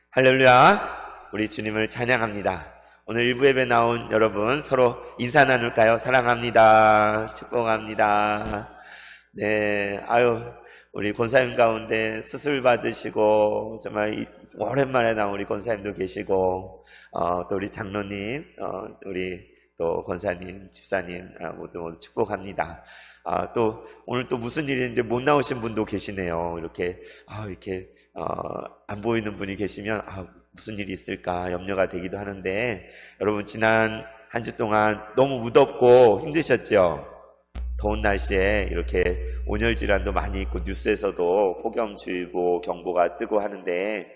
할렐루야, 우리 주님을 찬양합니다. 오늘 일부 예배 나온 여러분 서로 인사 나눌까요? 사랑합니다. 축복합니다. 네, 우리 권사님 가운데 수술 받으시고 정말 오랜만에 나온 우리 권사님도 계시고 또 우리 장로님, 우리 또 권사님, 집사님 모두 축복합니다. 또 오늘 또 무슨 일인지 못 나오신 분도 계시네요. 이렇게 안 보이는 분이 계시면 무슨 일이 있을까 염려가 되기도 하는데, 여러분 지난 한 주 동안 너무 무덥고 힘드셨죠? 더운 날씨에 이렇게 온열 질환도 많이 있고 뉴스에서도 폭염주의보 경보가 뜨고 하는데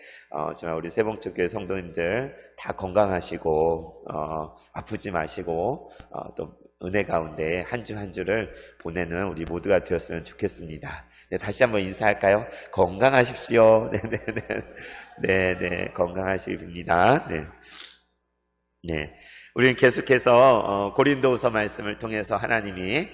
정말 우리 세봉초교회 성도님들 다 건강하시고 아프지 마시고 또 은혜 가운데 한 주 한 주를 보내는 우리 모두가 되었으면 좋겠습니다. 네, 다시 한번 인사할까요? 건강하십시오. 네네, 건강하시기 빕니다. 네. 우리는 계속해서 고린도후서 말씀을 통해서 하나님이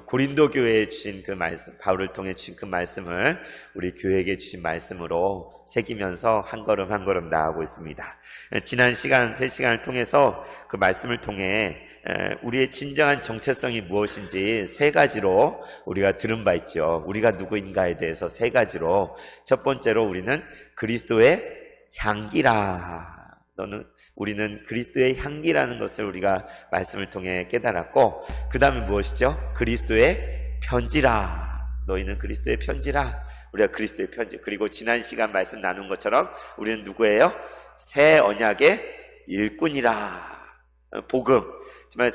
고린도 교회에 주신 그 말씀, 바울을 통해 주신 그 말씀을 우리 교회에게 주신 말씀으로 새기면서 한 걸음 한 걸음 나아가고 있습니다. 지난 시간, 3시간을 통해서 그 말씀을 통해 우리의 진정한 정체성이 무엇인지 3가지로 우리가 들은 바 있죠. 우리가 누구인가에 대해서 3가지로. 첫 번째로 우리는 그리스도의 향기라. 우리는 그리스도의 향기라는 것을 우리가 말씀을 통해 깨달았고, 그 다음에 무엇이죠? 그리스도의 편지라. 너희는 그리스도의 편지라. 우리가 그리스도의 편지. 그리고 지난 시간 말씀 나눈 것처럼 우리는 누구예요? 새 언약의 일꾼이라. 복음. 정말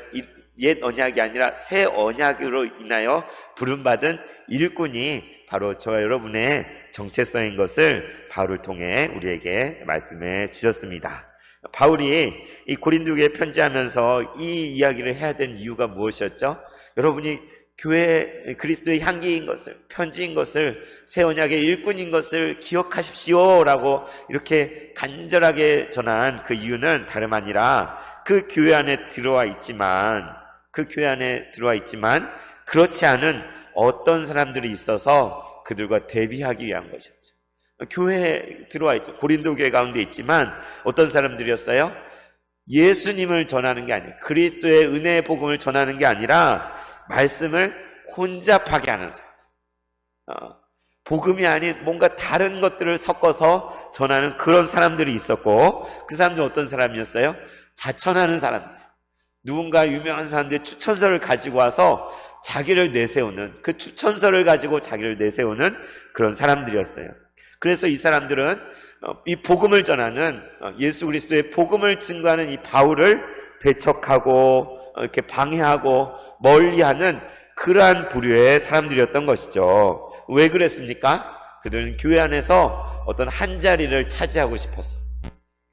옛 언약이 아니라 새 언약으로 인하여 부름받은 일꾼이 바로 저와 여러분의 정체성인 것을 바울을 통해 우리에게 말씀해 주셨습니다. 바울이 이 고린도교에 편지하면서 이 이야기를 해야 된 이유가 무엇이었죠? 여러분이 교회 그리스도의 향기인 것을, 편지인 것을, 새 언약의 일꾼인 것을 기억하십시오 라고 이렇게 간절하게 전한 그 이유는 다름 아니라 그 교회 안에 들어와 있지만 그렇지 않은 어떤 사람들이 있어서 그들과 대비하기 위한 것이었죠. 교회에 들어와 있죠. 고린도 교회 가운데 있지만 어떤 사람들이었어요? 예수님을 전하는 게 아니에요. 그리스도의 은혜의 복음을 전하는 게 아니라 말씀을 혼잡하게 하는 사람. 복음이 아닌 뭔가 다른 것들을 섞어서 전하는 그런 사람들이 있었고, 그 사람들은 어떤 사람이었어요? 자천하는 사람들. 누군가 유명한 사람들의 추천서를 가지고 와서 자기를 내세우는, 그 추천서를 가지고 자기를 내세우는 그런 사람들이었어요. 그래서 이 사람들은 이 복음을 전하는, 예수 그리스도의 복음을 증거하는 이 바울을 배척하고 이렇게 방해하고 멀리하는 그러한 부류의 사람들이었던 것이죠. 왜 그랬습니까? 그들은 교회 안에서 어떤 한 자리를 차지하고 싶어서,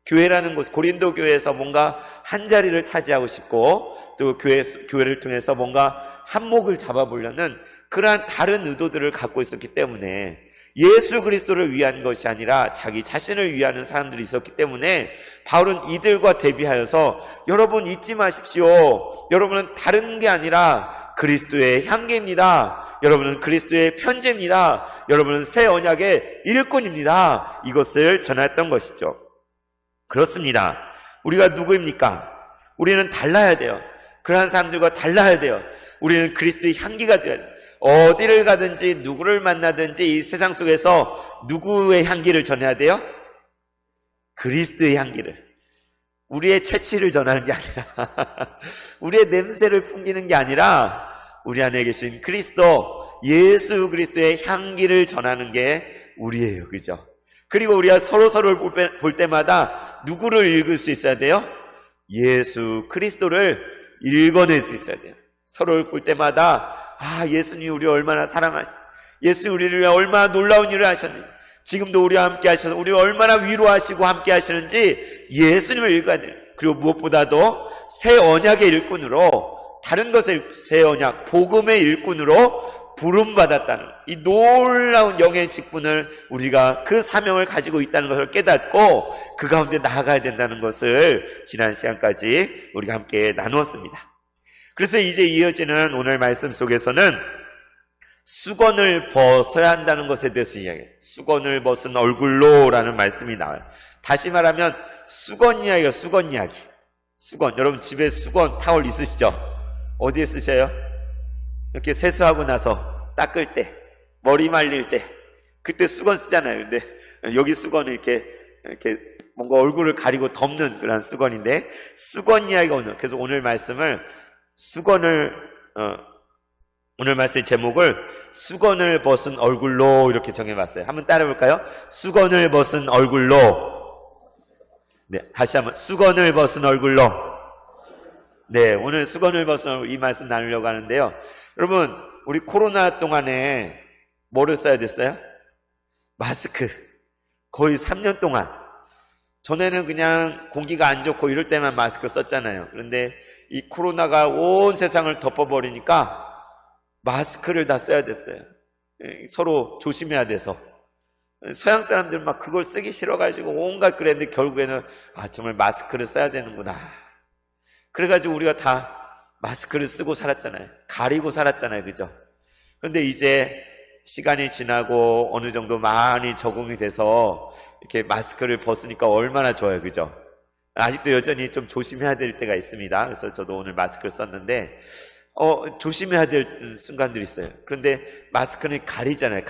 교회라는 곳, 고린도 교회에서 뭔가 한 자리를 차지하고 싶고, 또 교회를 통해서 뭔가 한몫을 잡아보려는 그러한 다른 의도들을 갖고 있었기 때문에, 예수 그리스도를 위한 것이 아니라 자기 자신을 위하는 사람들이 있었기 때문에 바울은 이들과 대비하여서 여러분 잊지 마십시오. 여러분은 다른 게 아니라 그리스도의 향기입니다. 여러분은 그리스도의 편지입니다. 여러분은 새 언약의 일꾼입니다. 이것을 전했던 것이죠. 그렇습니다. 우리가 누구입니까? 우리는 달라야 돼요. 그러한 사람들과 달라야 돼요. 우리는 그리스도의 향기가 되어야 돼요. 어디를 가든지 누구를 만나든지 이 세상 속에서 누구의 향기를 전해야 돼요? 그리스도의 향기를. 우리의 채취를 전하는 게 아니라 우리의 냄새를 풍기는 게 아니라 우리 안에 계신 그리스도, 예수 그리스도의 향기를 전하는 게 우리예요. 그죠? 그리고 우리가 서로를 볼 때마다 누구를 읽을 수 있어야 돼요? 예수 그리스도를 읽어낼 수 있어야 돼요. 서로를 볼 때마다 예수님이 우리를 얼마나 사랑하시고, 예수님이 우리를 위해 얼마나 놀라운 일을 하셨는지, 지금도 우리와 함께 하셔서 우리를 얼마나 위로하시고 함께 하시는지 예수님을 읽어야 돼요. 그리고 무엇보다도 새 언약의 일꾼으로, 다른 것을 새 언약, 복음의 일꾼으로 부름받았다는 이 놀라운 영의 직분을, 우리가 그 사명을 가지고 있다는 것을 깨닫고 그 가운데 나아가야 된다는 것을 지난 시간까지 우리가 함께 나누었습니다. 그래서 이제 이어지는 오늘 말씀 속에서는 수건을 벗어야 한다는 것에 대해서 이야기해요. 수건을 벗은 얼굴로 라는 말씀이 나와요. 다시 말하면 수건 이야기가 수건 이야기. 수건, 여러분 집에 수건 타월 있으시죠? 어디에 쓰셔요? 이렇게 세수하고 나서 닦을 때, 머리 말릴 때 그때 수건 쓰잖아요. 근데 여기 수건을 이렇게 뭔가 얼굴을 가리고 덮는 그런 수건인데, 수건 이야기가 오늘, 그래서 오늘 말씀을 오늘 말씀의 제목을 수건을 벗은 얼굴로 이렇게 정해봤어요. 한번 따라해볼까요? 수건을 벗은 얼굴로. 네, 다시 한번 수건을 벗은 얼굴로. 네, 오늘 수건을 벗은 얼굴, 이 말씀 나누려고 하는데요. 여러분, 우리 코로나 동안에 뭐를 써야 됐어요? 마스크. 거의 3년 동안. 전에는 그냥 공기가 안 좋고 이럴 때만 마스크 썼잖아요. 그런데 이 코로나가 온 세상을 덮어버리니까 마스크를 다 써야 됐어요. 서로 조심해야 돼서. 서양 사람들 막 그걸 쓰기 싫어가지고 온갖 그랬는데 결국에는 정말 마스크를 써야 되는구나. 그래가지고 우리가 다 마스크를 쓰고 살았잖아요. 가리고 살았잖아요. 그죠? 그런데 이제 시간이 지나고 어느 정도 많이 적응이 돼서 이렇게 마스크를 벗으니까 얼마나 좋아요. 그죠? 아직도 여전히 좀 조심해야 될 때가 있습니다. 그래서 저도 오늘 마스크를 썼는데 조심해야 될 순간들이 있어요. 그런데 마스크는 가리잖아요.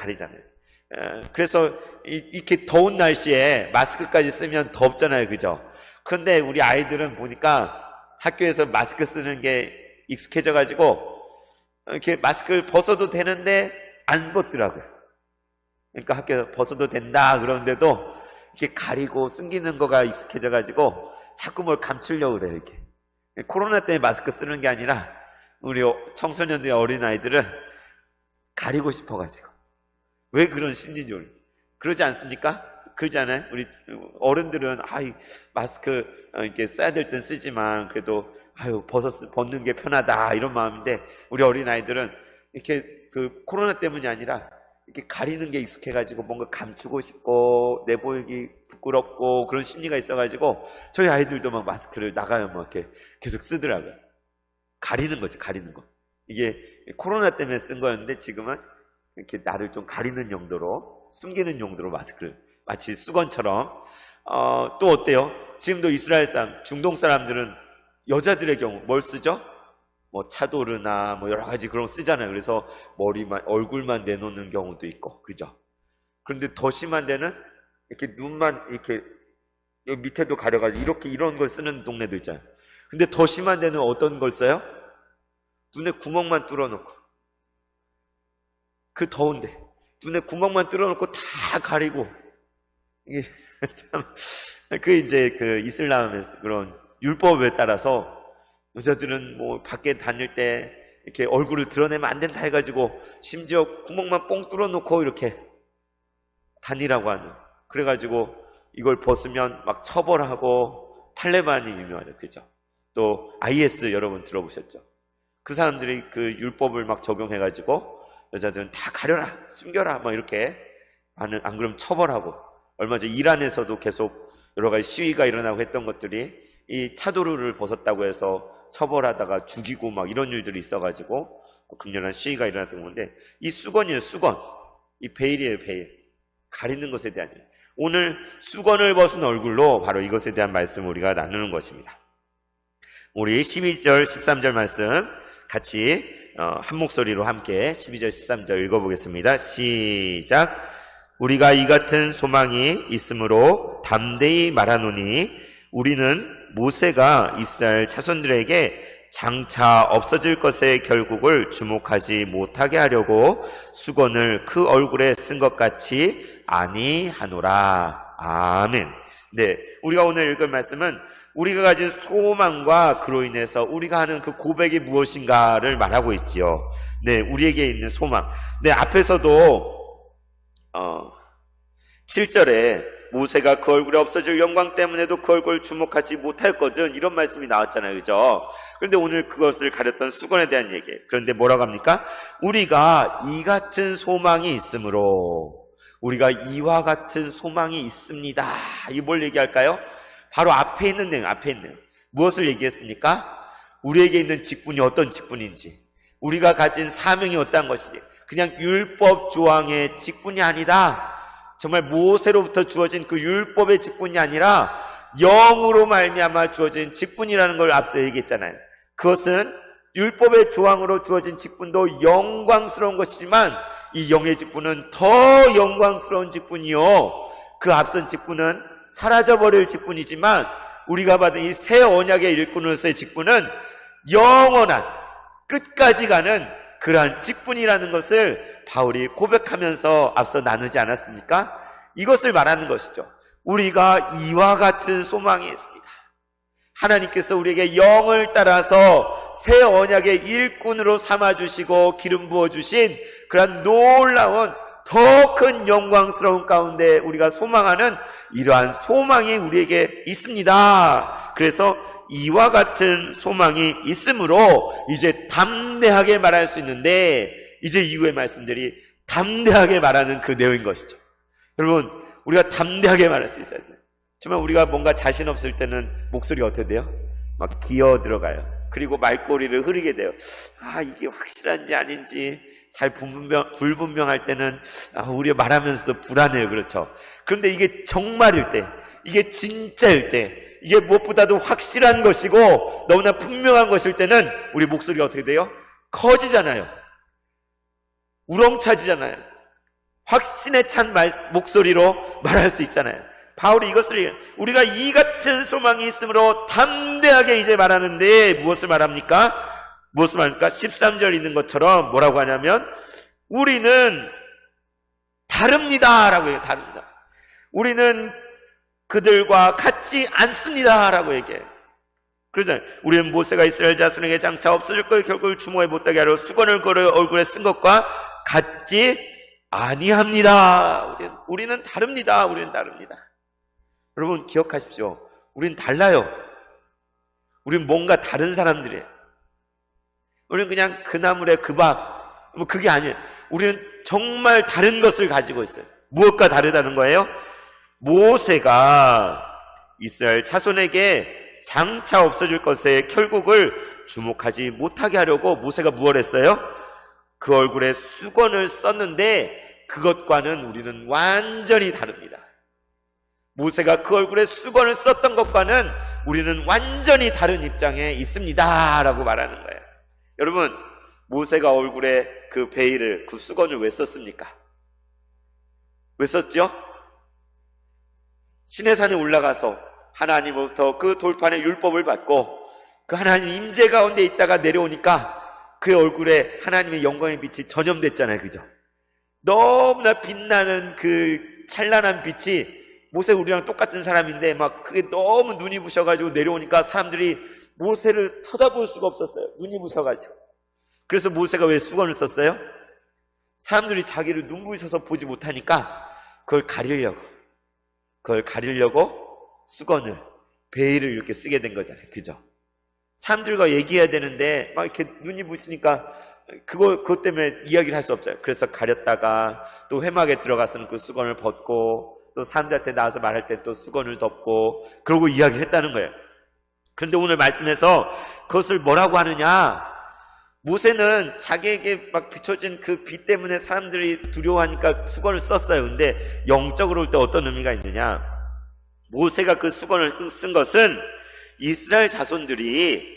그래서 이렇게 더운 날씨에 마스크까지 쓰면 덥잖아요. 그죠? 그런데 우리 아이들은 보니까 학교에서 마스크 쓰는 게 익숙해져가지고 이렇게 마스크를 벗어도 되는데 안 벗더라고요. 그러니까 학교에서 벗어도 된다 그러는데도 이렇게 가리고 숨기는 거가 익숙해져가지고 자꾸 뭘 감추려고 그래요. 이렇게. 코로나 때문에 마스크 쓰는 게 아니라 우리 청소년들, 어린아이들은 가리고 싶어가지고. 왜 그런 심리인지 그러지 않습니까? 그러지 않아요? 우리 어른들은 마스크 이렇게 써야 될 땐 쓰지만 그래도 벗는 게 편하다 이런 마음인데, 우리 어린아이들은 이렇게 그 코로나 때문이 아니라 이렇게 가리는 게 익숙해가지고 뭔가 감추고 싶고 내보이기 부끄럽고 그런 심리가 있어가지고 저희 아이들도 막 마스크를 나가면 막 이렇게 계속 쓰더라고요. 가리는 거죠, 가리는 거. 이게 코로나 때문에 쓴 거였는데 지금은 이렇게 나를 좀 가리는 용도로, 숨기는 용도로 마스크를, 마치 수건처럼. 또 어때요? 지금도 이스라엘 사람, 중동 사람들은 여자들의 경우 뭘 쓰죠? 뭐 차도르나 뭐 여러 가지 그런 거 쓰잖아요. 그래서 얼굴만 내놓는 경우도 있고, 그죠? 그런데 더 심한 데는 이렇게 눈만 이렇게 여기 밑에도 가려가지고 이렇게 이런 걸 쓰는 동네도 있잖아요. 근데 더 심한 데는 어떤 걸 써요? 눈에 구멍만 뚫어놓고, 그 더운데 눈에 구멍만 뚫어놓고 다 가리고. 이게 참, 이제 그 이슬람의 그런 율법에 따라서 여자들은 뭐 밖에 다닐 때 이렇게 얼굴을 드러내면 안 된다 해가지고 심지어 구멍만 뽕 뚫어놓고 이렇게 다니라고 하는. 그래가지고 이걸 벗으면 막 처벌하고, 탈레반이 유명하죠. 그죠? 또 IS 여러분 들어보셨죠? 그 사람들이 그 율법을 막 적용해가지고 여자들은 다 가려라, 숨겨라, 막 이렇게 안 그러면 처벌하고. 얼마 전 이란에서도 계속 여러 가지 시위가 일어나고 했던 것들이 이 차도르를 벗었다고 해서 처벌하다가 죽이고 막 이런 일들이 있어가지고 극렬한 시위가 일어났던 건데, 이 수건이에요, 수건. 이 베일이에요, 베일. 가리는 것에 대한 일. 오늘 수건을 벗은 얼굴로 바로 이것에 대한 말씀을 우리가 나누는 것입니다. 우리 12절, 13절 말씀 같이 한 목소리로 함께 12절, 13절 읽어보겠습니다. 시작. 우리가 이 같은 소망이 있으므로 담대히 말하노니 우리는 모세가 이스라엘 자손들에게 장차 없어질 것의 결국을 주목하지 못하게 하려고 수건을 그 얼굴에 쓴 것 같이 아니하노라. 아멘. 네, 우리가 오늘 읽을 말씀은 우리가 가진 소망과 그로 인해서 우리가 하는 그 고백이 무엇인가를 말하고 있지요. 네, 우리에게 있는 소망. 네, 앞에서도 7절에 모세가 그 얼굴에 없어질 영광 때문에도 그 얼굴을 주목하지 못했거든, 이런 말씀이 나왔잖아요. 그죠? 그런데 오늘 그것을 가렸던 수건에 대한 얘기예요. 그런데 뭐라고 합니까? 우리가 이 같은 소망이 있으므로, 우리가 이와 같은 소망이 있습니다. 이 뭘 얘기할까요? 바로 앞에 있는 내용, 앞에 있는 내용. 무엇을 얘기했습니까? 우리에게 있는 직분이 어떤 직분인지, 우리가 가진 사명이 어떠한 것이지? 그냥 율법 조항의 직분이 아니다. 정말 모세로부터 주어진 그 율법의 직분이 아니라 영으로 말미암아 주어진 직분이라는 걸 앞서 얘기했잖아요. 그것은 율법의 조항으로 주어진 직분도 영광스러운 것이지만 이 영의 직분은 더 영광스러운 직분이요, 그 앞선 직분은 사라져버릴 직분이지만 우리가 받은 이 새 언약의 일꾼으로서의 직분은 영원한 끝까지 가는 그러한 직분이라는 것을 바울이 고백하면서 앞서 나누지 않았습니까? 이것을 말하는 것이죠. 우리가 이와 같은 소망이 있습니다. 하나님께서 우리에게 영을 따라서 새 언약의 일꾼으로 삼아주시고 기름 부어주신 그런 놀라운 더 큰 영광스러운 가운데 우리가 소망하는 이러한 소망이 우리에게 있습니다. 그래서 이와 같은 소망이 있으므로 이제 담대하게 말할 수 있는데, 이제 이후의 말씀들이 담대하게 말하는 그 내용인 것이죠. 여러분, 우리가 담대하게 말할 수 있어야 돼요. 정말 우리가 뭔가 자신 없을 때는 목소리가 어떻게 돼요? 막 기어 들어가요. 그리고 말꼬리를 흐리게 돼요. 이게 확실한지 아닌지 잘 불분명할 때는 우리가 말하면서도 불안해요. 그렇죠? 그런데 이게 정말일 때, 이게 진짜일 때, 이게 무엇보다도 확실한 것이고 너무나 분명한 것일 때는 우리 목소리가 어떻게 돼요? 커지잖아요. 우렁차지잖아요. 확신에 찬 목소리로 말할 수 있잖아요. 바울이 이것을, 우리가 이 같은 소망이 있으므로 담대하게 이제 말하는데 무엇을 말합니까? 13절 있는 것처럼 뭐라고 하냐면 우리는 다릅니다 라고 얘기해요. 다릅니다. 우리는 그들과 같지 않습니다 라고 얘기해요. 그러잖아요. 우리는 모세가 이스라엘 자손에게 장차 없어질 걸 결국 주목에 못하게 하려 수건을 걸어 얼굴에 쓴 것과 같지 아니합니다. 우리는 다릅니다. 우리는 다릅니다. 여러분 기억하십시오. 우리는 달라요. 우리는 뭔가 다른 사람들이에요. 우리는 그냥 그 나물에 그 밥, 그게 아니에요. 우리는 정말 다른 것을 가지고 있어요. 무엇과 다르다는 거예요? 모세가 이스라엘 자손에게 장차 없어질 것의 결국을 주목하지 못하게 하려고 모세가 무엇을 했어요? 그 얼굴에 수건을 썼는데 그것과는 우리는 완전히 다릅니다. 모세가 그 얼굴에 수건을 썼던 것과는 우리는 완전히 다른 입장에 있습니다 라고 말하는 거예요. 여러분, 모세가 얼굴에 그 베일을, 그 수건을 왜 썼습니까? 왜 썼죠? 시내산에 올라가서 하나님으로부터 그 돌판의 율법을 받고 그 하나님 임재 가운데 있다가 내려오니까 그의 얼굴에 하나님의 영광의 빛이 전염됐잖아요. 그죠? 너무나 빛나는 그 찬란한 빛이, 모세 우리랑 똑같은 사람인데 막 그게 너무 눈이 부셔가지고 내려오니까 사람들이 모세를 쳐다볼 수가 없었어요. 눈이 부셔가지고. 그래서 모세가 왜 수건을 썼어요? 사람들이 자기를 눈부셔서 보지 못하니까 그걸 가리려고 수건을, 베일을 이렇게 쓰게 된 거잖아요. 그죠? 사람들과 얘기해야 되는데 막 이렇게 눈이 부시니까 그것 때문에 이야기를 할 수 없어요. 그래서 가렸다가 또 회막에 들어가서는 그 수건을 벗고 또 사람들한테 나와서 말할 때 또 수건을 덮고 그러고 이야기를 했다는 거예요. 그런데 오늘 말씀에서 그것을 뭐라고 하느냐? 모세는 자기에게 막 비춰진 그 빛 때문에 사람들이 두려워하니까 수건을 썼어요. 근데 영적으로 볼 때 어떤 의미가 있느냐? 모세가 그 수건을 쓴 것은 이스라엘 자손들이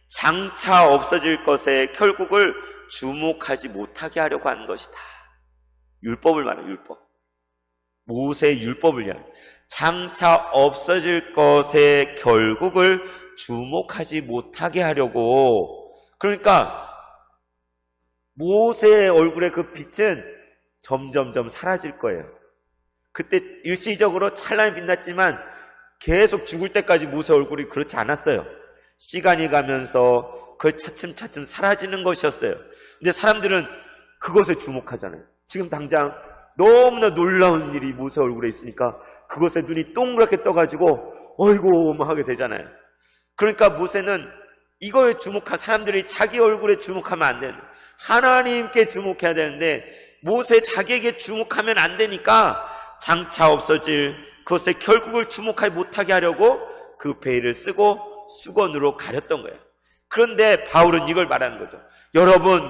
장차 없어질 것의 결국을 주목하지 못하게 하려고 하는 것이다. 율법을 말해요. 율법. 모세의 율법을 위한, 장차 없어질 것의 결국을 주목하지 못하게 하려고. 그러니까 모세의 얼굴의 그 빛은 점점점 사라질 거예요. 그때 일시적으로 찬란히 빛났지만 계속 죽을 때까지 모세 얼굴이 그렇지 않았어요. 시간이 가면서 그 차츰차츰 사라지는 것이었어요. 근데 사람들은 그것에 주목하잖아요. 지금 당장 너무나 놀라운 일이 모세 얼굴에 있으니까 그것에 눈이 동그랗게 떠가지고 어이구 뭐 하게 되잖아요. 그러니까 모세는 이거에 사람들이 자기 얼굴에 주목하면 안 되는, 하나님께 주목해야 되는데 모세 자기에게 주목하면 안 되니까 장차 없어질 그것의 결국을 주목하지 못하게 하려고 그 베일을 쓰고 수건으로 가렸던 거예요. 그런데 바울은 이걸 말하는 거죠. 여러분,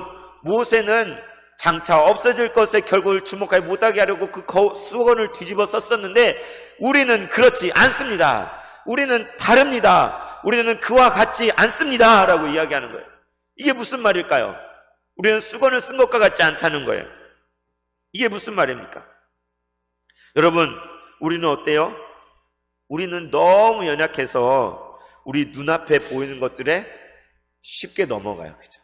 모세는 장차 없어질 것에 결국을 주목하지 못하게 하려고 그 수건을 뒤집어 썼었는데 우리는 그렇지 않습니다. 우리는 다릅니다. 우리는 그와 같지 않습니다. 라고 이야기하는 거예요. 이게 무슨 말일까요? 우리는 수건을 쓴 것과 같지 않다는 거예요. 이게 무슨 말입니까? 여러분, 우리는 어때요? 우리는 너무 연약해서 우리 눈앞에 보이는 것들에 쉽게 넘어가요. 그죠?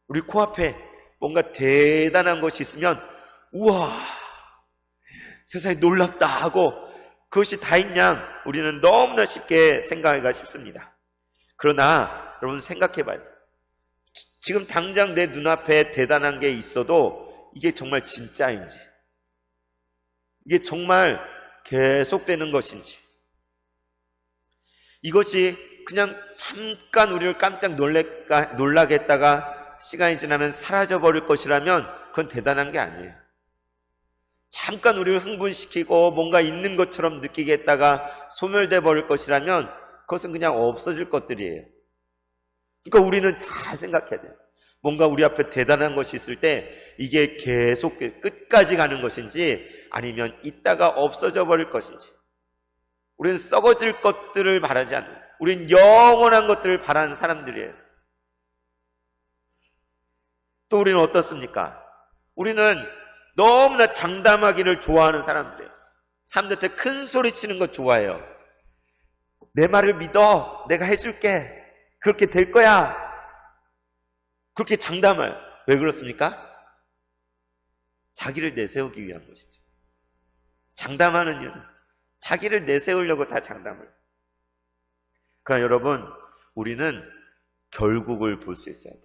우리 코앞에 뭔가 대단한 것이 있으면 우와, 세상이 놀랍다 하고 그것이 다인 양 우리는 너무나 쉽게 생각하기가 쉽습니다. 그러나 여러분 생각해봐요. 지금 당장 내 눈앞에 대단한 게 있어도 이게 정말 진짜인지, 이게 정말 계속되는 것인지, 이것이 그냥 잠깐 우리를 깜짝 놀라게 했다가 시간이 지나면 사라져버릴 것이라면 그건 대단한 게 아니에요. 잠깐 우리를 흥분시키고 뭔가 있는 것처럼 느끼게 했다가 소멸돼 버릴 것이라면 그것은 그냥 없어질 것들이에요. 그러니까 우리는 잘 생각해야 돼요. 뭔가 우리 앞에 대단한 것이 있을 때 이게 계속 끝까지 가는 것인지 아니면 있다가 없어져 버릴 것인지. 우리는 썩어질 것들을 바라지 않는, 우리는 영원한 것들을 바라는 사람들이에요. 또 우리는 어떻습니까? 우리는 너무나 장담하기를 좋아하는 사람들이에요. 사람들한테 큰 소리 치는 거 좋아해요. 내 말을 믿어. 내가 해줄게. 그렇게 될 거야. 그렇게 장담을. 왜 그렇습니까? 자기를 내세우기 위한 것이죠. 장담하는 이유는 자기를 내세우려고 다 장담을. 그러나 여러분, 우리는 결국을 볼 수 있어야 돼요.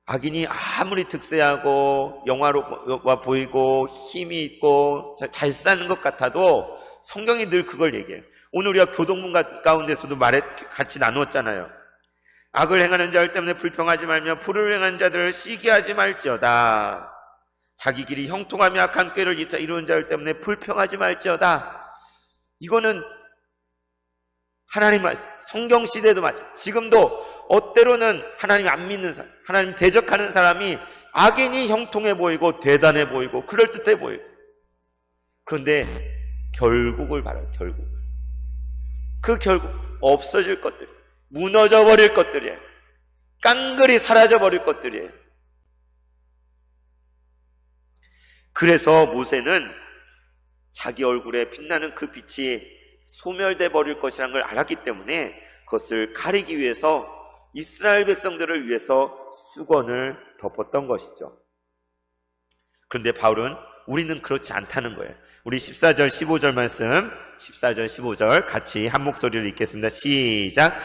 악인이 아무리 득세하고 영화로워 보이고 힘이 있고 잘 사는 것 같아도 성경이 늘 그걸 얘기해요. 오늘 우리가 교동문 가운데서도 같이 나누었잖아요. 악을 행하는 자들 때문에 불평하지 말며 불을 행하는 자들을 시기하지 말지어다. 자기 길이 형통하며 악한 꾀를 이루는 자들 때문에 불평하지 말지어다. 이거는 하나님 말씀, 성경 시대도 맞아. 지금도 때로는 하나님 안 믿는 사람, 하나님 대적하는 사람이 악인이 형통해 보이고 대단해 보이고 그럴듯해 보이고, 그런데 결국을 바라요. 결국 그 결국 없어질 것들, 무너져 버릴 것들이에요. 깡그리 사라져 버릴 것들이에요. 그래서 모세는 자기 얼굴에 빛나는 그 빛이 소멸돼 버릴 것이라는 걸 알았기 때문에 그것을 가리기 위해서 이스라엘 백성들을 위해서 수건을 덮었던 것이죠. 그런데 바울은 우리는 그렇지 않다는 거예요. 우리 14절 15절 말씀, 14절 15절 같이 한 목소리를 읽겠습니다. 시작.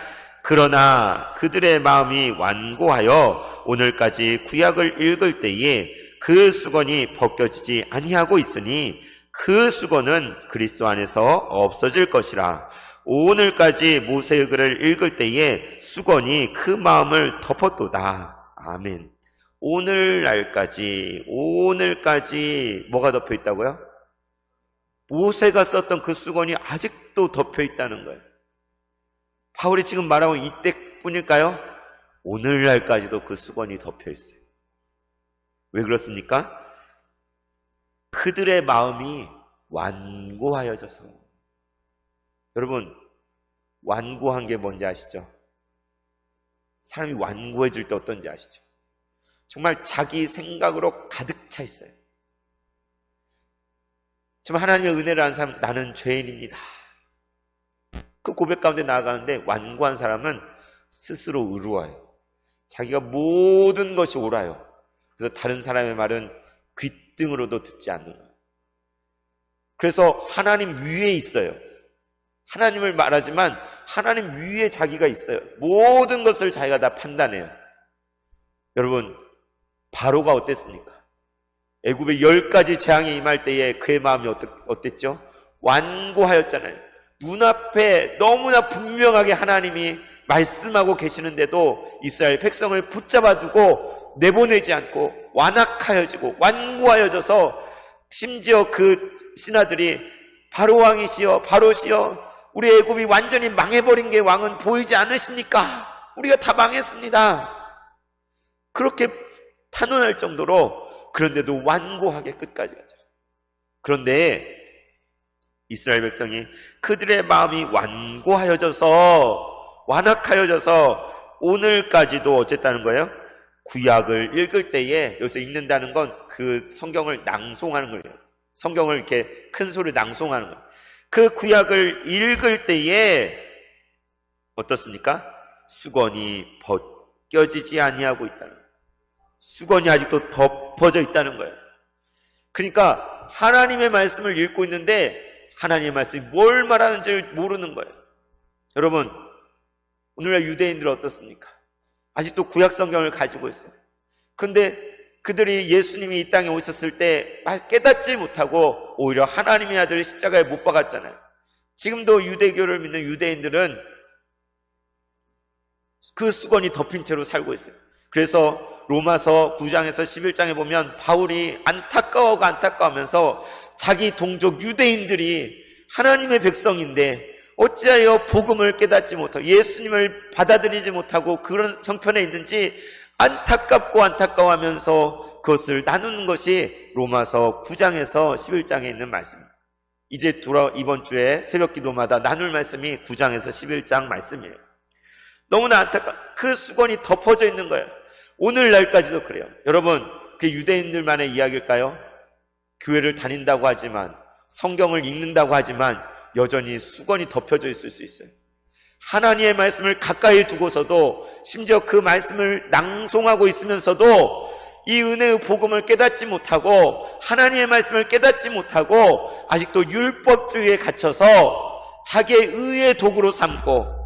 그러나 그들의 마음이 완고하여 오늘까지 구약을 읽을 때에 그 수건이 벗겨지지 아니하고 있으니 그 수건은 그리스도 안에서 없어질 것이라. 오늘까지 모세의 글을 읽을 때에 수건이 그 마음을 덮었도다. 아멘. 오늘날까지 뭐가 덮여 있다고요? 모세가 썼던 그 수건이 아직도 덮여 있다는 거예요. 바울이 지금 말하고 이때뿐일까요? 오늘날까지도 그 수건이 덮여 있어요. 왜 그렇습니까? 그들의 마음이 완고하여져서. 여러분, 완고한 게 뭔지 아시죠? 사람이 완고해질 때 어떤지 아시죠? 정말 자기 생각으로 가득 차 있어요. 정말 하나님의 은혜를 아는 사람, 나는 죄인입니다. 그 고백 가운데 나아가는데 완고한 사람은 스스로 의로워요. 자기가 모든 것이 옳아요. 그래서 다른 사람의 말은 귓등으로도 듣지 않는 거예요. 그래서 하나님 위에 있어요. 하나님을 말하지만 하나님 위에 자기가 있어요. 모든 것을 자기가 다 판단해요. 여러분, 바로가 어땠습니까? 애굽의 10가지 재앙이 임할 때에 그의 마음이 어땠죠? 완고하였잖아요. 눈앞에 너무나 분명하게 하나님이 말씀하고 계시는데도 이스라엘 백성을 붙잡아 두고 내보내지 않고 완악하여지고 완고하여져서 심지어 그 신하들이 바로왕이시여 바로시여 우리 애굽이 완전히 망해버린 게 왕은 보이지 않으십니까? 우리가 다 망했습니다. 그렇게 탄원할 정도로, 그런데도 완고하게 끝까지 가죠. 그런데 이스라엘 백성이 그들의 마음이 완악하여져서 오늘까지도 어쨌다는 거예요? 구약을 읽을 때에, 여기서 읽는다는 건 그 성경을 낭송하는 거예요. 성경을 이렇게 큰 소리로 낭송하는 거예요. 그 구약을 읽을 때에 어떻습니까? 수건이 벗겨지지 아니하고 있다는 거예요. 수건이 아직도 덮어져 있다는 거예요. 그러니까 하나님의 말씀을 읽고 있는데 하나님의 말씀이 뭘 말하는지 모르는 거예요. 여러분, 오늘날 유대인들은 어떻습니까? 아직도 구약 성경을 가지고 있어요. 그런데 그들이 예수님이 이 땅에 오셨을 때 깨닫지 못하고 오히려 하나님의 아들을 십자가에 못 박았잖아요. 지금도 유대교를 믿는 유대인들은 그 수건이 덮인 채로 살고 있어요. 그래서 로마서 9장에서 11장에 보면 바울이 안타까워하면서 자기 동족 유대인들이 하나님의 백성인데 어찌하여 복음을 깨닫지 못하고 예수님을 받아들이지 못하고 그런 형편에 있는지 안타까워하면서 그것을 나누는 것이 로마서 9장에서 11장에 있는 말씀입니다. 이제 이번 주에 새벽 기도마다 나눌 말씀이 9장에서 11장 말씀이에요. 너무나 그 수건이 덮어져 있는 거예요. 오늘날까지도 그래요. 여러분, 그게 유대인들만의 이야기일까요? 교회를 다닌다고 하지만, 성경을 읽는다고 하지만 여전히 수건이 덮여져 있을 수 있어요. 하나님의 말씀을 가까이 두고서도, 심지어 그 말씀을 낭송하고 있으면서도 이 은혜의 복음을 깨닫지 못하고, 하나님의 말씀을 깨닫지 못하고 아직도 율법주의에 갇혀서 자기의 의의 도구로 삼고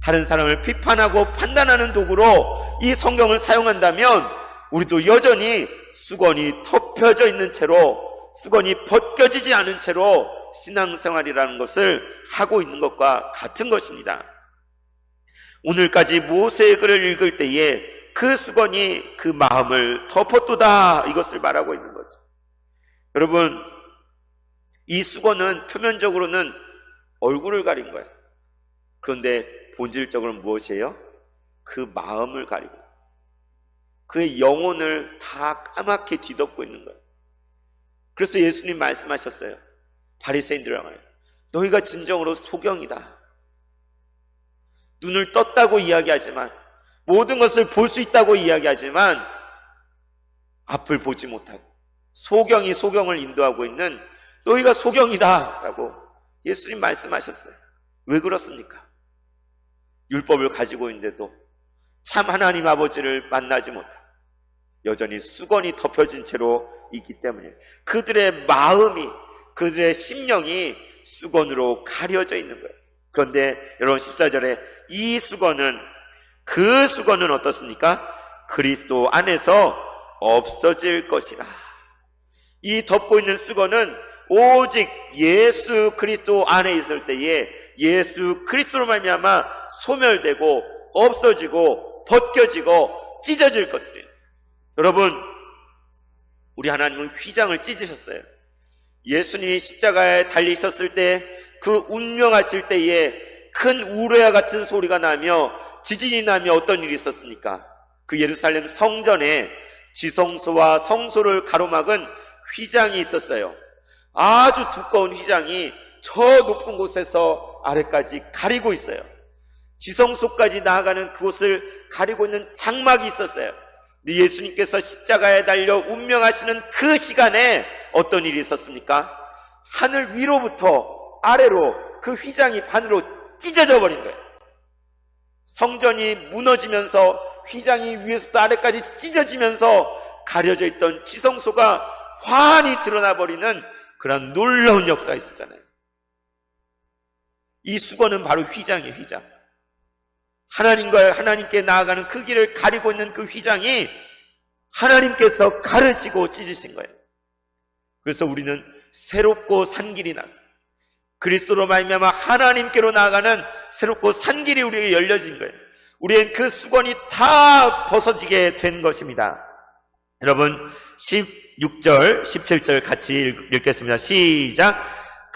다른 사람을 비판하고 판단하는 도구로 이 성경을 사용한다면 우리도 여전히 수건이 덮여져 있는 채로, 수건이 벗겨지지 않은 채로 신앙생활이라는 것을 하고 있는 것과 같은 것입니다. 오늘까지 모세의 글을 읽을 때에 그 수건이 그 마음을 덮었도다, 이것을 말하고 있는 거죠. 여러분, 이 수건은 표면적으로는 얼굴을 가린 거예요. 그런데 본질적으로는 무엇이에요? 그 마음을 가리고 그의 영혼을 다 까맣게 뒤덮고 있는 거예요. 그래서 예수님 말씀하셨어요. 바리새인들을 향하여, 너희가 진정으로 소경이다. 눈을 떴다고 이야기하지만, 모든 것을 볼 수 있다고 이야기하지만 앞을 보지 못하고 소경이 소경을 인도하고 있는 너희가 소경이다 라고 예수님 말씀하셨어요. 왜 그렇습니까? 율법을 가지고 있는데도 참 하나님 아버지를 만나지 못하고 여전히 수건이 덮여진 채로 있기 때문에 그들의 마음이, 그들의 심령이 수건으로 가려져 있는 거예요. 그런데 여러분 14절에 이 수건은, 그 수건은 어떻습니까? 그리스도 안에서 없어질 것이라. 이 덮고 있는 수건은 오직 예수 그리스도 안에 있을 때에 예수 그리스도로 말미암아 소멸되고 없어지고 벗겨지고 찢어질 것들이에요. 여러분, 우리 하나님은 휘장을 찢으셨어요. 예수님이 십자가에 달리셨을 때, 그 운명하실 때에 큰 우레와 같은 소리가 나며 지진이 나며 어떤 일이 있었습니까? 그 예루살렘 성전에 지성소와 성소를 가로막은 휘장이 있었어요. 아주 두꺼운 휘장이 저 높은 곳에서 아래까지 가리고 있어요. 지성소까지 나아가는 그곳을 가리고 있는 장막이 있었어요. 근데 예수님께서 십자가에 달려 운명하시는 그 시간에 어떤 일이 있었습니까? 하늘 위로부터 아래로 그 휘장이 반으로 찢어져 버린 거예요. 성전이 무너지면서 휘장이 위에서부터 아래까지 찢어지면서 가려져 있던 지성소가 환히 드러나 버리는 그런 놀라운 역사가 있었잖아요. 이 수건은 바로 휘장이에요. 휘장. 하나님께 나아가는 그 길을 가리고 있는 그 휘장이 하나님께서 가르시고 찢으신 거예요. 그래서 우리는 새롭고 산 길이 났어요. 그리스도로 말미암아 하나님께로 나아가는 새롭고 산 길이 우리에게 열려진 거예요. 우리는 그 수건이 다 벗어지게 된 것입니다. 여러분 16절 17절 같이 읽겠습니다. 시작.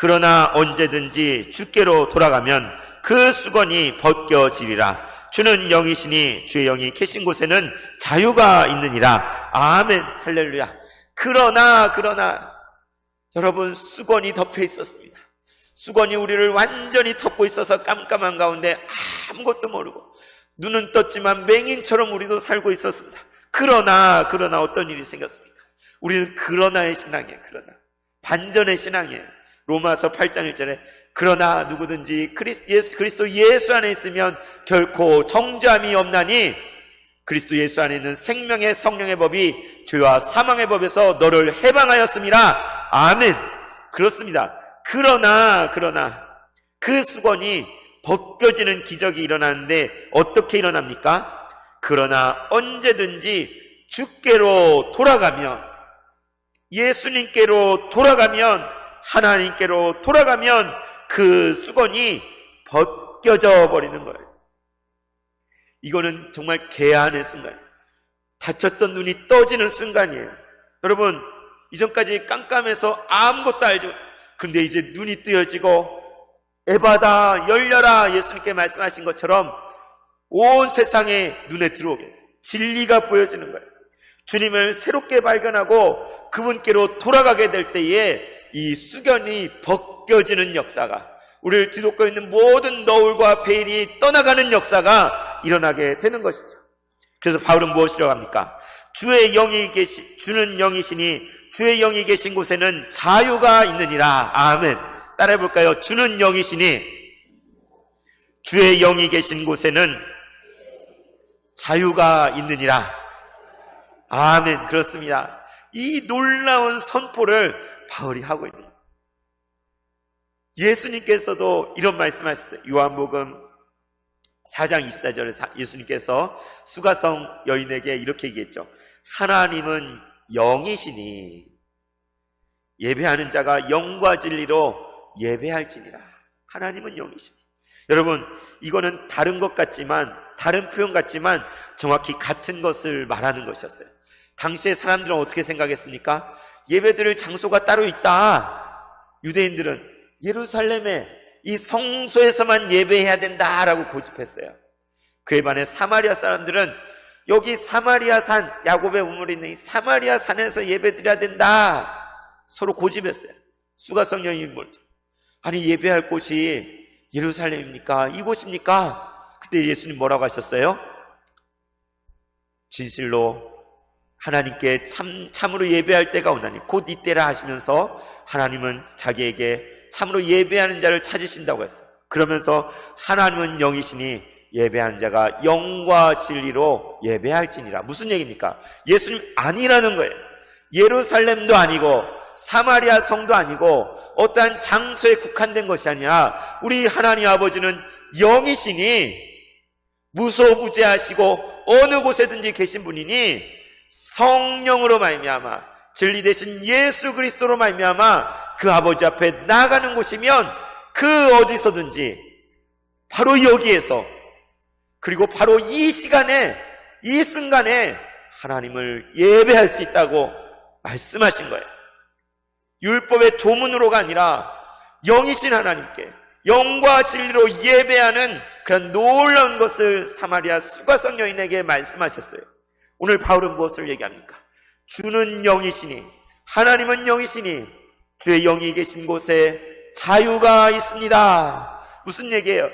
그러나 언제든지 주께로 돌아가면 그 수건이 벗겨지리라. 주는 영이시니 주의 영이 계신 곳에는 자유가 있느니라. 아멘. 할렐루야. 그러나 여러분, 수건이 덮여 있었습니다. 수건이 우리를 완전히 덮고 있어서 깜깜한 가운데 아무것도 모르고 눈은 떴지만 맹인처럼 우리도 살고 있었습니다. 그러나 어떤 일이 생겼습니까? 우리는 그러나의 신앙이에요. 반전의 신앙이에요. 로마서 8장 1절에 그러나 누구든지 그리스도 예수 안에 있으면 결코 정죄함이 없나니 그리스도 예수 안에 있는 생명의 성령의 법이 죄와 사망의 법에서 너를 해방하였음이라. 아멘. 그렇습니다. 그러나 그 수건이 벗겨지는 기적이 일어나는데 어떻게 일어납니까? 그러나 언제든지 주께로 돌아가면, 예수님께로 돌아가면, 하나님께로 돌아가면 그 수건이 벗겨져 버리는 거예요. 이거는 정말 개안의 순간, 다쳤던 눈이 떠지는 순간이에요. 여러분, 이전까지 깜깜해서 아무것도 알지 못해요. 그런데 이제 눈이 뜨여지고 에바다 열려라 예수님께 말씀하신 것처럼 온 세상에 눈에 들어오게 진리가 보여지는 거예요. 주님을 새롭게 발견하고 그분께로 돌아가게 될 때에 이 수건이 벗겨지는 역사가, 우리를 뒤덮고 있는 모든 너울과 베일이 떠나가는 역사가 일어나게 되는 것이죠. 그래서 바울은 무엇이라고 합니까? 주는 영이시니 주의 영이 계신 곳에는 자유가 있느니라. 아멘. 따라해 볼까요? 주는 영이시니 주의 영이 계신 곳에는 자유가 있느니라. 아멘. 그렇습니다. 이 놀라운 선포를 바울이 하고 있는 거예요. 예수님께서도 이런 말씀하셨어요. 요한복음 4장 24절에 예수님께서 수가성 여인에게 이렇게 얘기했죠. 하나님은 영이시니 예배하는 자가 영과 진리로 예배할지니라. 하나님은 영이시니. 여러분, 이거는 다른 것 같지만, 다른 표현 같지만 정확히 같은 것을 말하는 것이었어요. 당시의 사람들은 어떻게 생각했습니까? 예배드릴 장소가 따로 있다. 유대인들은 예루살렘에 이 성소에서만 예배해야 된다라고 고집했어요. 그에 반해 사마리아 사람들은 여기 사마리아 산, 야곱의 우물이 있는 이 사마리아 산에서 예배드려야 된다. 서로 고집했어요. 수가성 여인이 뭐죠? 아니, 예배할 곳이 예루살렘입니까? 이곳입니까? 그때 예수님 뭐라고 하셨어요? 진실로 하나님께 참으로 예배할 때가 오나니 곧 이때라 하시면서 하나님은 자기에게 참으로 예배하는 자를 찾으신다고 했어요. 그러면서 하나님은 영이시니 예배하는 자가 영과 진리로 예배할지니라. 무슨 얘기입니까? 예수님 아니라는 거예요. 예루살렘도 아니고 사마리아 성도 아니고 어떠한 장소에 국한된 것이 아니라 우리 하나님 아버지는 영이시니 무소부재하시고 어느 곳에든지 계신 분이니 성령으로 말미암아 진리 대신 예수 그리스도로 말미암아 그 아버지 앞에 나아가는 곳이면 그 어디서든지 바로 여기에서, 그리고 바로 이 시간에, 이 순간에 하나님을 예배할 수 있다고 말씀하신 거예요. 율법의 조문으로가 아니라 영이신 하나님께 영과 진리로 예배하는 그런 놀라운 것을 사마리아 수가성 여인에게 말씀하셨어요. 오늘 바울은 무엇을 얘기합니까? 주는 영이시니, 하나님은 영이시니 주의 영이 계신 곳에 자유가 있습니다. 무슨 얘기예요?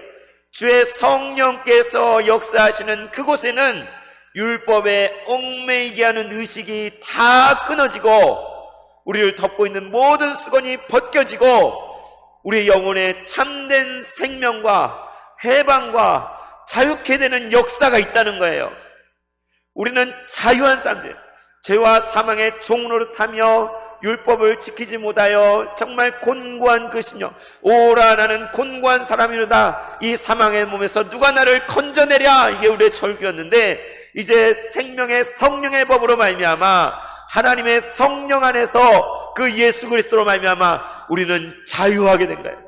주의 성령께서 역사하시는 그곳에는 율법에 얽매이게 하는 의식이 다 끊어지고 우리를 덮고 있는 모든 수건이 벗겨지고 우리의 영혼에 참된 생명과 해방과 자유케 되는 역사가 있다는 거예요. 우리는 자유한 사람들, 죄와 사망의 종노릇하며 율법을 지키지 못하여 정말 곤고한 그 심령, 오라 나는 곤고한 사람이로다, 이 사망의 몸에서 누가 나를 건져내랴, 이게 우리의 절규였는데 이제 생명의 성령의 법으로 말미암아 하나님의 성령 안에서 그 예수 그리스도로 말미암아 우리는 자유하게 된 거예요.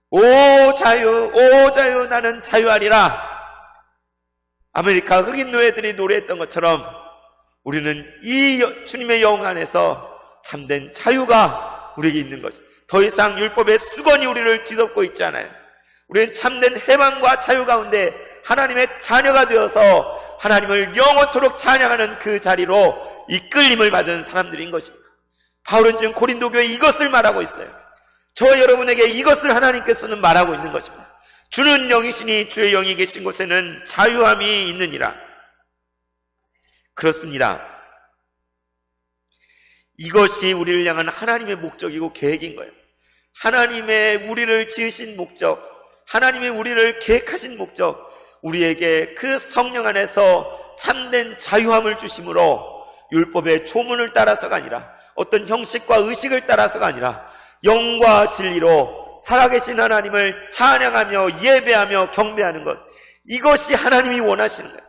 오 자유 나는 자유하리라. 아메리카 흑인 노예들이 노래했던 것처럼 우리는 이 주님의 영 안에서 참된 자유가 우리에게 있는 것입니다. 더 이상 율법의 수건이 우리를 뒤덮고 있지 않아요. 우리는 참된 해방과 자유 가운데 하나님의 자녀가 되어서 하나님을 영원토록 찬양하는 그 자리로 이끌림을 받은 사람들인 것입니다. 바울은 지금 고린도 교회에 이것을 말하고 있어요. 저와 여러분에게 이것을 하나님께서는 말하고 있는 것입니다. 주는 영이시니 주의 영이 계신 곳에는 자유함이 있느니라. 그렇습니다. 이것이 우리를 향한 하나님의 목적이고 계획인 거예요. 하나님의 우리를 지으신 목적, 하나님의 우리를 계획하신 목적, 우리에게 그 성령 안에서 참된 자유함을 주심으로 율법의 조문을 따라서가 아니라 어떤 형식과 의식을 따라서가 아니라 영과 진리로 살아계신 하나님을 찬양하며 예배하며 경배하는 것, 이것이 하나님이 원하시는 거예요.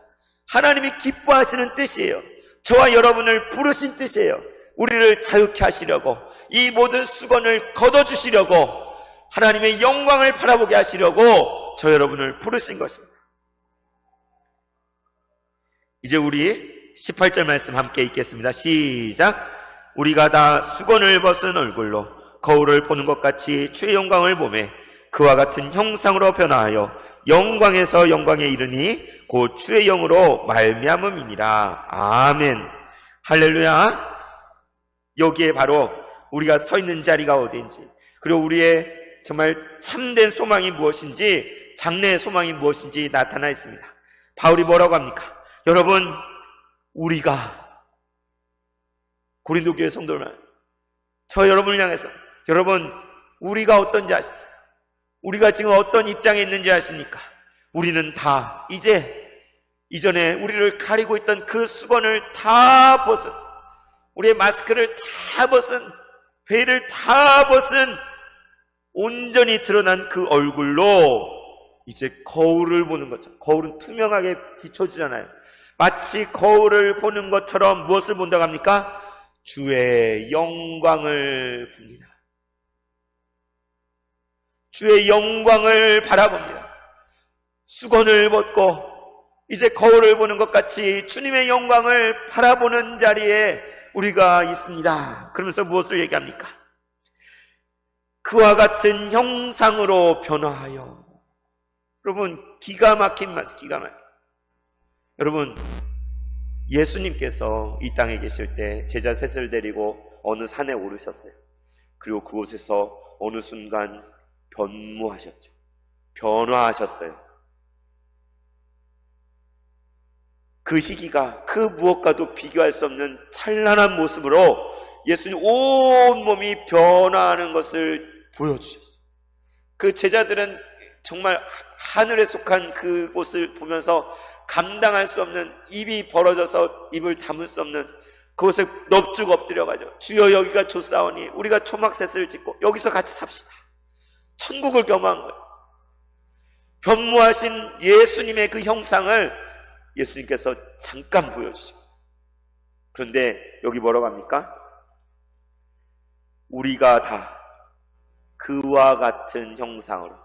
하나님이 기뻐하시는 뜻이에요. 저와 여러분을 부르신 뜻이에요. 우리를 자유케 하시려고, 이 모든 수건을 걷어주시려고, 하나님의 영광을 바라보게 하시려고 저 여러분을 부르신 것입니다. 이제 우리 18절 말씀 함께 읽겠습니다. 시작. 우리가 다 수건을 벗은 얼굴로 거울을 보는 것 같이 주의 영광을 보매 그와 같은 형상으로 변화하여 영광에서 영광에 이르니 곧 주의 영으로 말미암음이니라. 아멘. 할렐루야. 여기에 바로 우리가 서 있는 자리가 어디인지, 그리고 우리의 정말 참된 소망이 무엇인지, 장래의 소망이 무엇인지 나타나 있습니다. 바울이 뭐라고 합니까? 여러분, 우리가, 고린도 교회 성도들, 저 여러분을 향해서, 여러분, 우리가 어떤지 아십니까? 우리가 지금 어떤 입장에 있는지 아십니까? 우리는 다 이전에 우리를 가리고 있던 그 수건을 다 벗은, 우리의 마스크를 다 벗은, 베일을 다 벗은 온전히 드러난 그 얼굴로 이제 거울을 보는 것처럼, 거울은 투명하게 비춰주잖아요. 마치 거울을 보는 것처럼 무엇을 본다고 합니까? 주의 영광을 봅니다. 주의 영광을 바라봅니다. 수건을 벗고 이제 거울을 보는 것 같이 주님의 영광을 바라보는 자리에 우리가 있습니다. 그러면서 무엇을 얘기합니까? 그와 같은 형상으로 변화하여. 여러분, 기가 막힌 말씀, 기가 막힌. 여러분, 예수님께서 이 땅에 계실 때 제자 셋을 데리고 어느 산에 오르셨어요. 그리고 그곳에서 어느 순간 변모하셨죠. 변화하셨어요. 그 희기가 그 무엇과도 비교할 수 없는 찬란한 모습으로 예수님 온 몸이 변화하는 것을 보여주셨어요. 그 제자들은 정말 하늘에 속한 그곳을 보면서 감당할 수 없는, 입이 벌어져서 입을 다물 수 없는 그곳에 넙죽 엎드려가지고, 주여 여기가 좋사오니 우리가 초막셋을 짓고 여기서 같이 삽시다. 천국을 경험한 거예요. 변모하신 예수님의 그 형상을 예수님께서 잠깐 보여주시고, 그런데 여기 뭐라고 합니까? 우리가 다 그와 같은 형상으로,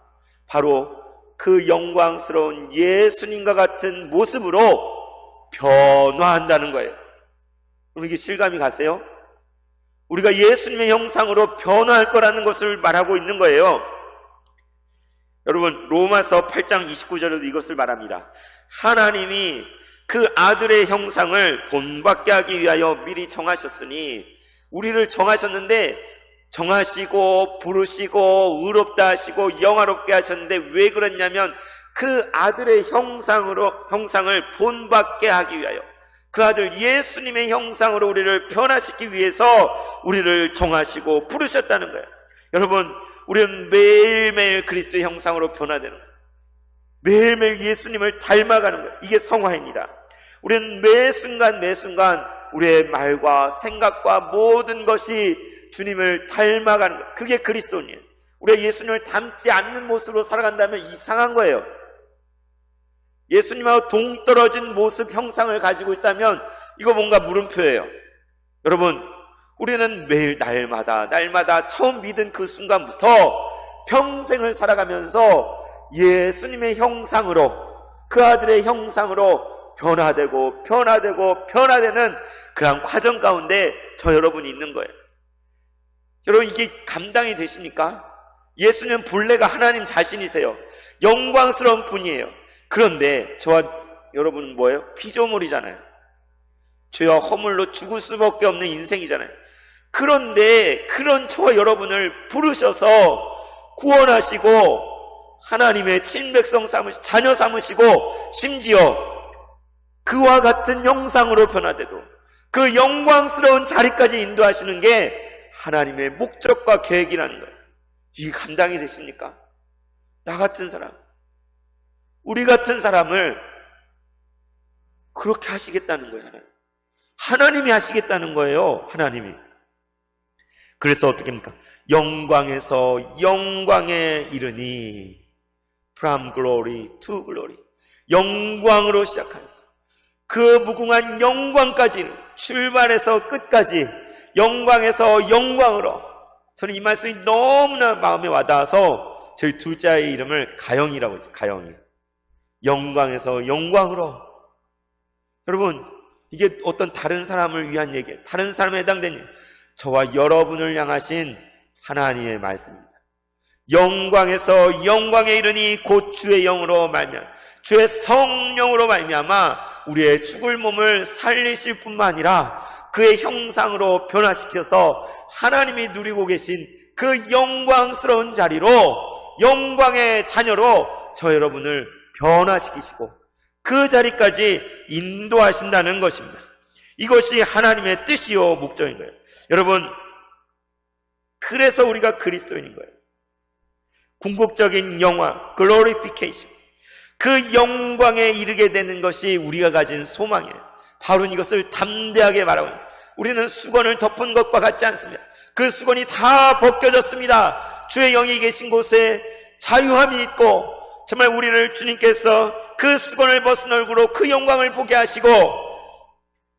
바로 그 영광스러운 예수님과 같은 모습으로 변화한다는 거예요. 그럼 이게 실감이 가세요? 우리가 예수님의 형상으로 변화할 거라는 것을 말하고 있는 거예요. 여러분, 로마서 8장 29절에도 이것을 말합니다. 하나님이 그 아들의 형상을 본받게 하기 위하여 미리 정하셨으니, 우리를 정하셨는데, 정하시고 부르시고 의롭다 하시고 영화롭게 하셨는데 왜 그랬냐면 그 아들의 형상을 본받게 하기 위하여, 그 아들 예수님의 형상으로 우리를 변화시키기 위해서 우리를 정하시고 부르셨다는 거예요. 여러분, 우리는 매일매일 그리스도의 형상으로 변화되는 거예요. 매일매일 예수님을 닮아가는 거예요. 이게 성화입니다. 우리는 매 순간 우리의 말과 생각과 모든 것이 주님을 닮아가는 거예요. 그게 그리스도인이에요. 우리가 예수님을 닮지 않는 모습으로 살아간다면 이상한 거예요. 예수님하고 동떨어진 모습, 형상을 가지고 있다면 이거 뭔가 물음표예요. 여러분, 우리는 매일 날마다 처음 믿은 그 순간부터 평생을 살아가면서 예수님의 형상으로, 그 아들의 형상으로 변화되는 그런 과정 가운데 저 여러분이 있는 거예요. 여러분, 이게 감당이 되십니까? 예수는 본래가 하나님 자신이세요. 영광스러운 분이에요. 그런데 저와 여러분은 뭐예요? 피조물이잖아요. 죄와 허물로 죽을 수밖에 없는 인생이잖아요. 그런데 그런 저와 여러분을 부르셔서 구원하시고 하나님의 친백성 삼으시고 자녀 삼으시고 심지어 그와 같은 형상으로 변화되도 그 영광스러운 자리까지 인도하시는 게 하나님의 목적과 계획이라는 거예요. 이게 감당이 되십니까? 나 같은 사람, 우리 같은 사람을 그렇게 하시겠다는 거예요. 하나님이 하시겠다는 거예요. 하나님이. 그래서 어떻게 합니까? 영광에서 영광에 이르니, from glory to glory, 영광으로 시작하면서 그 무궁한 영광까지, 출발해서 끝까지 영광에서 영광으로. 저는 이 말씀이 너무나 마음에 와닿아서 저희 둘째 아이의 이름을 가영이라고 하죠. 가영이. 영광에서 영광으로. 여러분, 이게 어떤 다른 사람을 위한 얘기예요. 다른 사람에 해당된 얘기. 저와 여러분을 향하신 하나님의 말씀입니다. 영광에서 영광에 이르니 곧 주의 영으로 말미암아, 주의 성령으로 말미암아 우리의 죽을 몸을 살리실 뿐만 아니라 그의 형상으로 변화시켜서 하나님이 누리고 계신 그 영광스러운 자리로, 영광의 자녀로 저 여러분을 변화시키시고 그 자리까지 인도하신다는 것입니다. 이것이 하나님의 뜻이요 목적인 거예요. 여러분, 그래서 우리가 그리스도인인 거예요. 궁극적인 영광, glorification, 그 영광에 이르게 되는 것이 우리가 가진 소망이에요. 바울은 이것을 담대하게 말하고 있습니다. 우리는 수건을 덮은 것과 같지 않습니다. 그 수건이 다 벗겨졌습니다. 주의 영이 계신 곳에 자유함이 있고, 정말 우리를 주님께서 그 수건을 벗은 얼굴로 그 영광을 보게 하시고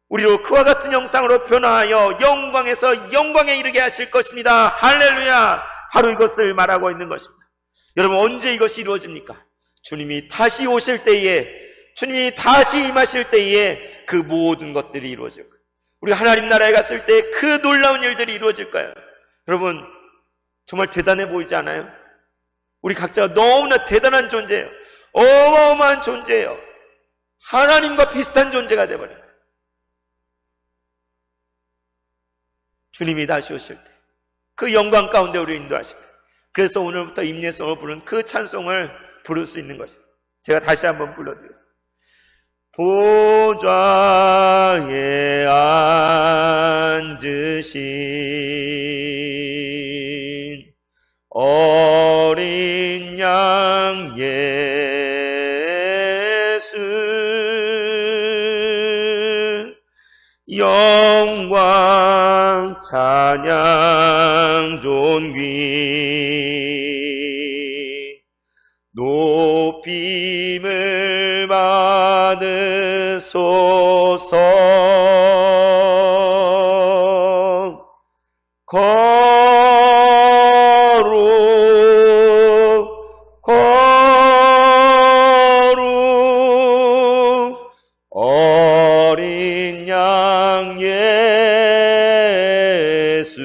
우리로 그와 같은 형상으로 변화하여 영광에서 영광에 이르게 하실 것입니다. 할렐루야. 바로 이것을 말하고 있는 것입니다. 여러분, 언제 이것이 이루어집니까? 주님이 다시 오실 때에, 주님이 다시 임하실 때에 그 모든 것들이 이루어질 거예요. 우리가 하나님 나라에 갔을 때 그 놀라운 일들이 이루어질 거예요. 여러분, 정말 대단해 보이지 않아요? 우리 각자가 너무나 대단한 존재예요. 어마어마한 존재예요. 하나님과 비슷한 존재가 되어버려요. 주님이 다시 오실 때 그 영광 가운데 우리를 인도하십니다. 그래서 오늘부터 임예성을 부르는 그 찬송을 부를 수 있는 것입니다. 제가 다시 한번 불러드리겠습니다. 보좌에 앉으신 어린 양 예수, 영광 찬양 존귀 높임을 받으소서. 어린 양 예수,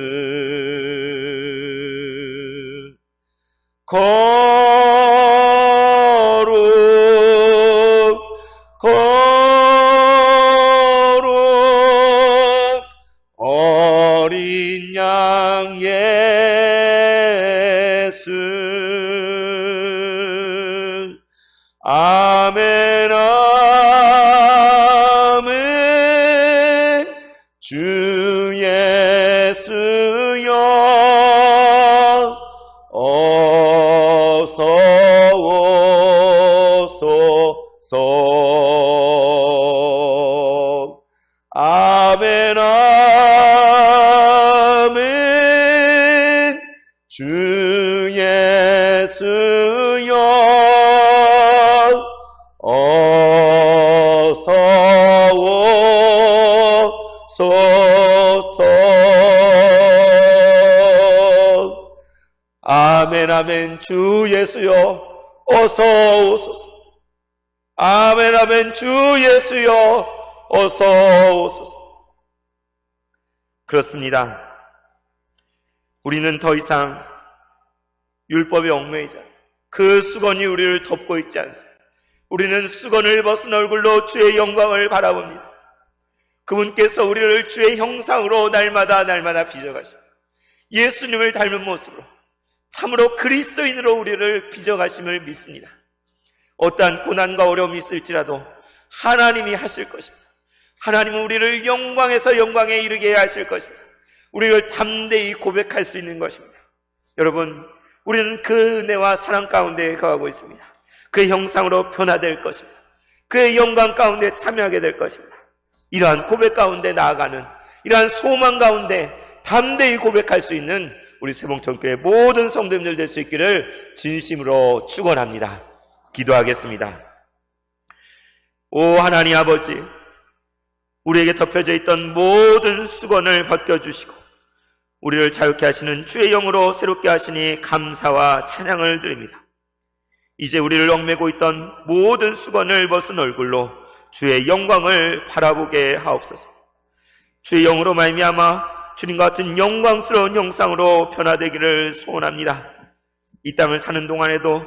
어린 양 예수. 아멘, 아멘. 주 예수여 어서 오소서. 아멘, 아멘. 주 예수여 어서 오소서. 아멘, 아멘. 주 예수여 어서 오소서. 아멘, 아멘. 주 예수여 어서 오소서. 그렇습니다. 우리는 더 이상 율법에 얽매이지 않고 그 수건이 우리를 덮고 있지 않습니다. 우리는 수건을 벗은 얼굴로 주의 영광을 바라봅니다. 그분께서 우리를 주의 형상으로 날마다 빚어가십니다. 예수님을 닮은 모습으로 참으로 그리스도인으로 우리를 빚어가심을 믿습니다. 어떠한 고난과 어려움이 있을지라도 하나님이 하실 것입니다. 하나님은 우리를 영광에서 영광에 이르게 하실 것입니다. 우리를 담대히 고백할 수 있는 것입니다. 여러분, 우리는 그 은혜와 사랑 가운데 거하고 있습니다. 그의 형상으로 변화될 것입니다. 그의 영광 가운데 참여하게 될 것입니다. 이러한 고백 가운데 나아가는, 이러한 소망 가운데 담대히 고백할 수 있는 우리 세봉천교회 모든 성도님들 될 수 있기를 진심으로 축원합니다. 기도하겠습니다. 오 하나님 아버지, 우리에게 덮여져 있던 모든 수건을 벗겨주시고 우리를 자유케 하시는 주의 영으로 새롭게 하시니 감사와 찬양을 드립니다. 이제 우리를 얽매고 있던 모든 수건을 벗은 얼굴로 주의 영광을 바라보게 하옵소서. 주의 영으로 말미암아 주님과 같은 영광스러운 형상으로 변화되기를 소원합니다. 이 땅을 사는 동안에도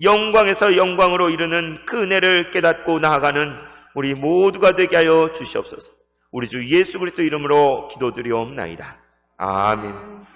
영광에서 영광으로 이르는 그 은혜를 깨닫고 나아가는 우리 모두가 되게 하여 주시옵소서. 우리 주 예수 그리스도 이름으로 기도드리옵나이다. 아멘.